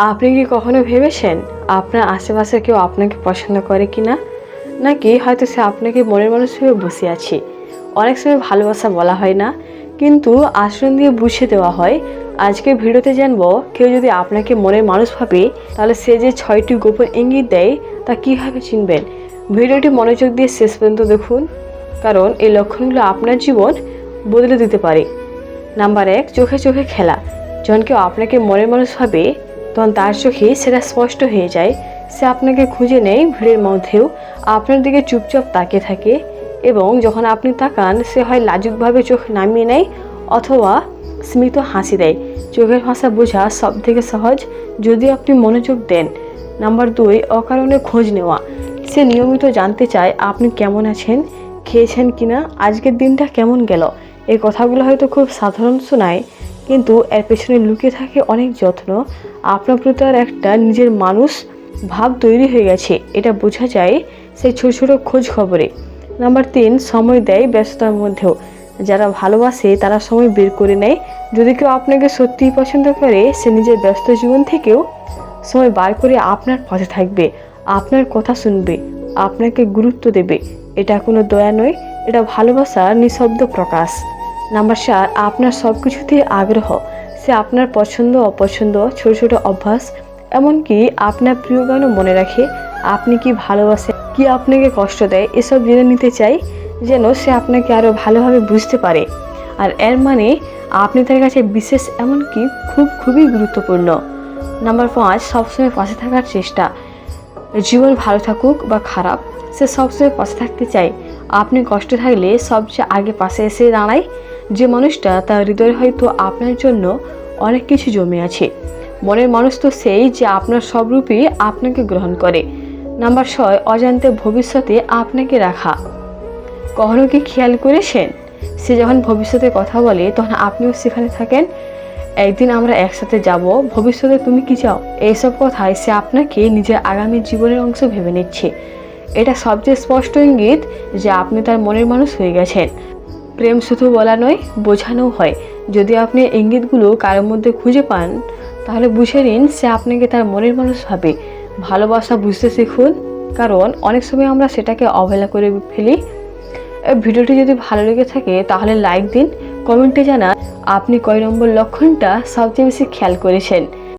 আপনি কি কখনো ভেবেছেন আপনার আশেপাশে কেউ আপনাকে পছন্দ করে কি না, নাকি হয়তো সে আপনাকে মনের মানুষ ভেবে বসে আছে? অনেক সময় ভালোবাসা বলা হয় না, কিন্তু আচরণ দিয়ে বুঝিয়ে দেওয়া হয়। আজকে ভিডিওতে জানবো, কেউ যদি আপনাকে মনের মানুষ ভাবে তাহলে সে যে 6টি গোপন ইঙ্গিত দেয় তা কীভাবে চিনবেন। ভিডিওটি মনোযোগ দিয়ে শেষ পর্যন্ত দেখুন, কারণ এই লক্ষণগুলো আপনার জীবন বদলে দিতে পারে। নাম্বার 1, চোখে চোখে খেলা। যখন কেউ আপনাকে মনের মানুষ ভাবে তখন তার চোখে সেটা স্পষ্ট হয়ে যায়। সে আপনাকে খুঁজে নেয়, ভিড়ের মধ্যেও আপনার দিকে চুপচাপ তাকিয়ে থাকে, এবং যখন আপনি তাকান সে হয় লাজুকভাবে চোখ নামিয়ে নেয় অথবা স্মিত হাসি দেয়। চোখের ভাষা বোঝা সব থেকে সহজ যদি আপনি মনোযোগ দেন। নাম্বার 2, অকারণে খোঁজ নেওয়া। সে নিয়মিত জানতে চায় আপনি কেমন আছেন, খেয়েছেন কিনা, আজকের দিনটা কেমন গেল। এই কথাগুলো হয়তো খুব সাধারণ শোনায়, কিন্তু এর পেছনে লুকিয়ে থাকে অনেক যত্ন। আপনার প্রতি আর একটা নিজের মানুষ ভাব তৈরি হয়ে গেছে, এটা বোঝা যায় সেই ছোট ছোট খোঁজ খবরে। নাম্বার 3, সময় দেয় ব্যস্ততার মধ্যেও। যারা ভালোবাসে তারা সময় বের করে নেয়। যদি কেউ আপনাকে সত্যিই পছন্দ করে, সে নিজের ব্যস্ত জীবন থেকেও সময় বার করে আপনার পাশে থাকবে, আপনার কথা শুনবে, আপনাকে গুরুত্ব দেবে। এটা কোনো দয়া নয়, এটা ভালোবাসার নিঃশব্দ প্রকাশ। নাম্বার 4, আপনার সব কিছুতে আগ্রহ। সে আপনার পছন্দ অপছন্দ, ছোট ছোট অভ্যাস, এমনকি আপনার প্রিয় গানও মনে রাখে। আপনি কি ভালোবাসেন, কি আপনাকে কষ্ট দেয়, এসব জেনে নিতে চাই, যেন সে আপনাকে আরও ভালোভাবে বুঝতে পারে। আর এর মানে আপনি তার কাছে বিশেষ, এমনকি খুবই গুরুত্বপূর্ণ। নাম্বার 5, সবসময় পাশে থাকার চেষ্টা। জীবন ভালো থাকুক বা খারাপ, সে সবসময় পাশে থাকতে চায়। আপনি কষ্টে থাকলে সবচেয়ে আগে পাশে এসে দাঁড়ায়। যে মানুষটা তার হৃদয়ে হয়তো আপনার জন্য অনেক কিছু জমে আছে। মনের মানুষ তো সেই যে আপনার সব রূপই আপনাকে গ্রহণ করে। নাম্বার 6, অজান্তে ভবিষ্যতে আপনাকে রাখা। কখনো কি খেয়াল করেছেন, সে যখন ভবিষ্যতে কথা বলে তখন আপনিও সেখানে থাকেন। একদিন আমরা একসাথে যাব, ভবিষ্যতে তুমি কি চাও, এইসব কথায় সে আপনাকে নিজের আগামী জীবনের অংশ ভেবে নিচ্ছে। এটা সবচেয়ে স্পষ্ট ইঙ্গিত যে আপনি তার মনের মানুষ হয়ে গেছেন। প্রেম শুধু বলা নয়, বোঝানোও হয়। যদি আপনি ইঙ্গিতগুলো কারোর মধ্যে খুঁজে পান, তাহলে বুঝে নিন সে আপনাকে তার মনের মানুষ ভাবে। ভালোবাসা বুঝতে শিখুন, কারণ অনেক সময় আমরা সেটাকে অবহেলা করে ফেলি। ভিডিওটি যদি ভালো লেগে থাকে তাহলে লাইক দিন, কমেন্টে জানান আপনি কয় নম্বর লক্ষণটা সবচেয়ে বেশি খেয়াল করেছেন।